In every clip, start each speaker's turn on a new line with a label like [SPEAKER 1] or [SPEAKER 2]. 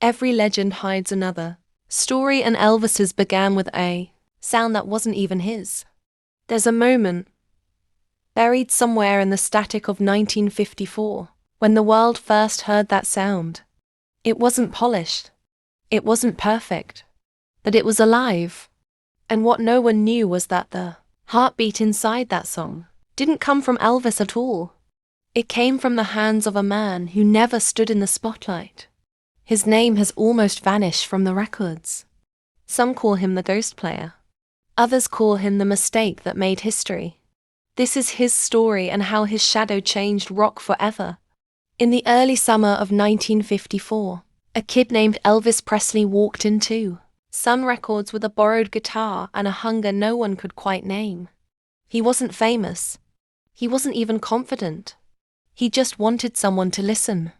[SPEAKER 1] Every legend hides another story, and Elvis's began with a sound that wasn't even his. There's a moment, buried somewhere in the static of 1954, when the world first heard that sound. It wasn't polished. It wasn't perfect. But it was alive. And what no one knew was that the heartbeat inside that song didn't come from Elvis at all. It came from the hands of a man who never stood in the spotlight. His name has almost vanished from the records. Some call him the ghost player. Others call him the mistake that made history. This is his story and how his shadow changed rock forever. In the early summer of 1954, a kid named Elvis Presley walked into Sun Records with a borrowed guitar and a hunger no one could quite name. He wasn't famous. He wasn't even confident. He just wanted someone to listen.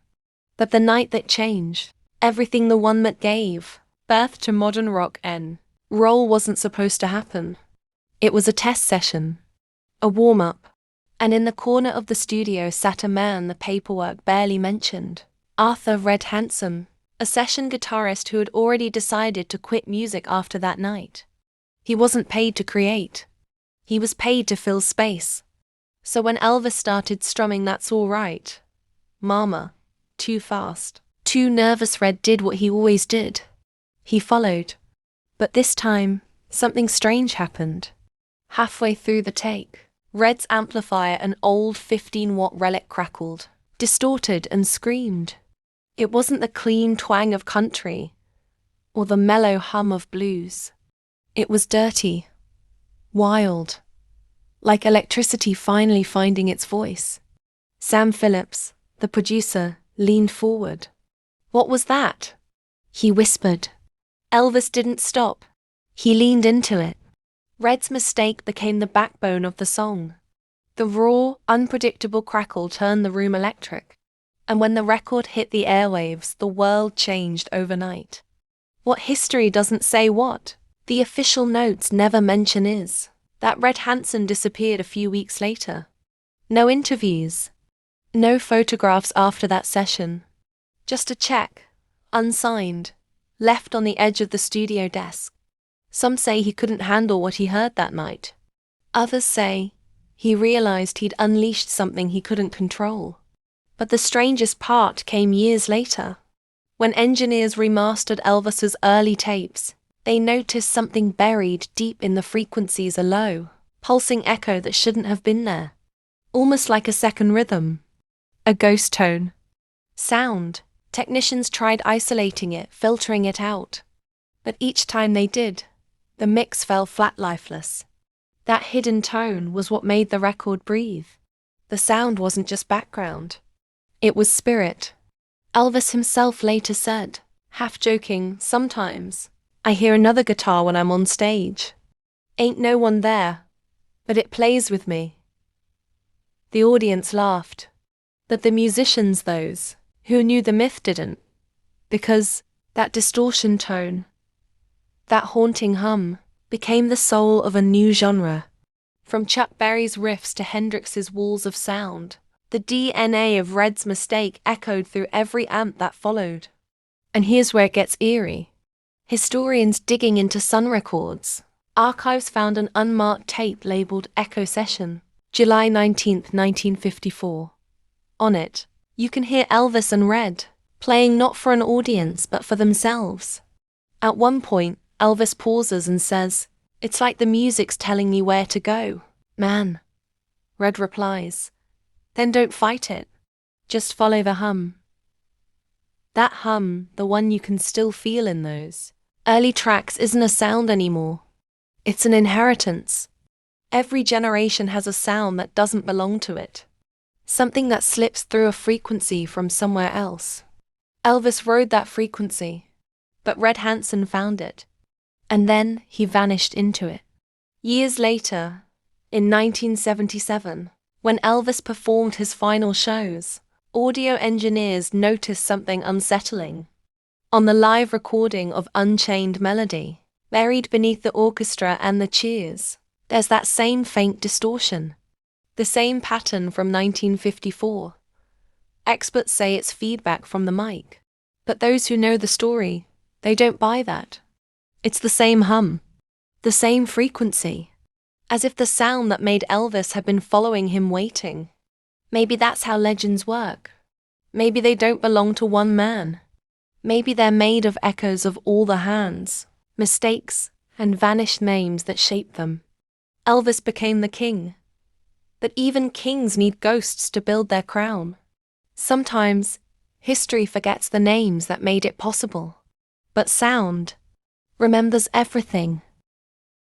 [SPEAKER 1] But the night that changed everything, the one that gave birth to modern rock and roll, wasn't supposed to happen. It was a test session, a warm-up, and in the corner of the studio sat a man the paperwork barely mentioned, Arthur "Red" Hansen, a session guitarist who had already decided to quit music after that night. He wasn't paid to create. He was paid to fill space. So when Elvis started strumming "That's All Right, Mama," too fast, too nervous, Red did what he always did. He followed. But this time, something strange happened. Halfway through the take, Red's amplifier, an old 15-watt relic, crackled, distorted, and screamed. It wasn't the clean twang of country or the mellow hum of blues. It was dirty, wild, like electricity finally finding its voice. Sam Phillips, the producer, leaned forward. "What was that?" he whispered. Elvis didn't stop. He leaned into it. Red's mistake became the backbone of the song. The raw, unpredictable crackle turned the room electric. And when the record hit the airwaves, the world changed overnight. What history doesn't say what the official notes never mention is that Red Hansen disappeared a few weeks later. No interviews, no photographs after that session. Just a check, unsigned, left on the edge of the studio desk. Some say he couldn't handle what he heard that night. Others say he realized he'd unleashed something he couldn't control. But the strangest part came years later. When engineers remastered Elvis's early tapes, they noticed something buried deep in the frequencies, a low, pulsing echo that shouldn't have been there. Almost like a second rhythm. A ghost tone. Sound. Technicians tried isolating it, filtering it out. But each time they did, the mix fell flat, lifeless. That hidden tone was what made the record breathe. The sound wasn't just background. It was spirit. Elvis himself later said, half joking, "Sometimes I hear another guitar when I'm on stage. Ain't no one there, but it plays with me." The audience laughed. But the musicians, those who knew the myth, didn't. Because that distortion tone, that haunting hum, became the soul of a new genre. From Chuck Berry's riffs to Hendrix's walls of sound, the DNA of Red's mistake echoed through every amp that followed. And here's where it gets eerie. Historians digging into Sun Records archives found an unmarked tape labeled Echo Session, July 19, 1954. On it, you can hear Elvis and Red playing not for an audience but for themselves. At one point, Elvis pauses and says, "It's like the music's telling me where to go, man." Red replies, "Then don't fight it. Just follow the hum." That hum, the one you can still feel in those early tracks, isn't a sound anymore. It's an inheritance. Every generation has a sound that doesn't belong to it. Something that slips through a frequency from somewhere else. Elvis rode that frequency, but Red Hansen found it. And then he vanished into it. Years later, in 1977, when Elvis performed his final shows, audio engineers noticed something unsettling. On the live recording of Unchained Melody, buried beneath the orchestra and the cheers, there's that same faint distortion. The same pattern from 1954. Experts say it's feedback from the mic. But those who know the story, they don't buy that. It's the same hum, the same frequency, as if the sound that made Elvis had been following him waiting. Maybe that's how legends work. Maybe they don't belong to one man. Maybe they're made of echoes of all the hands, mistakes, and vanished names that shaped them. Elvis became the king. But even kings need ghosts to build their crown. Sometimes, history forgets the names that made it possible. But sound remembers everything.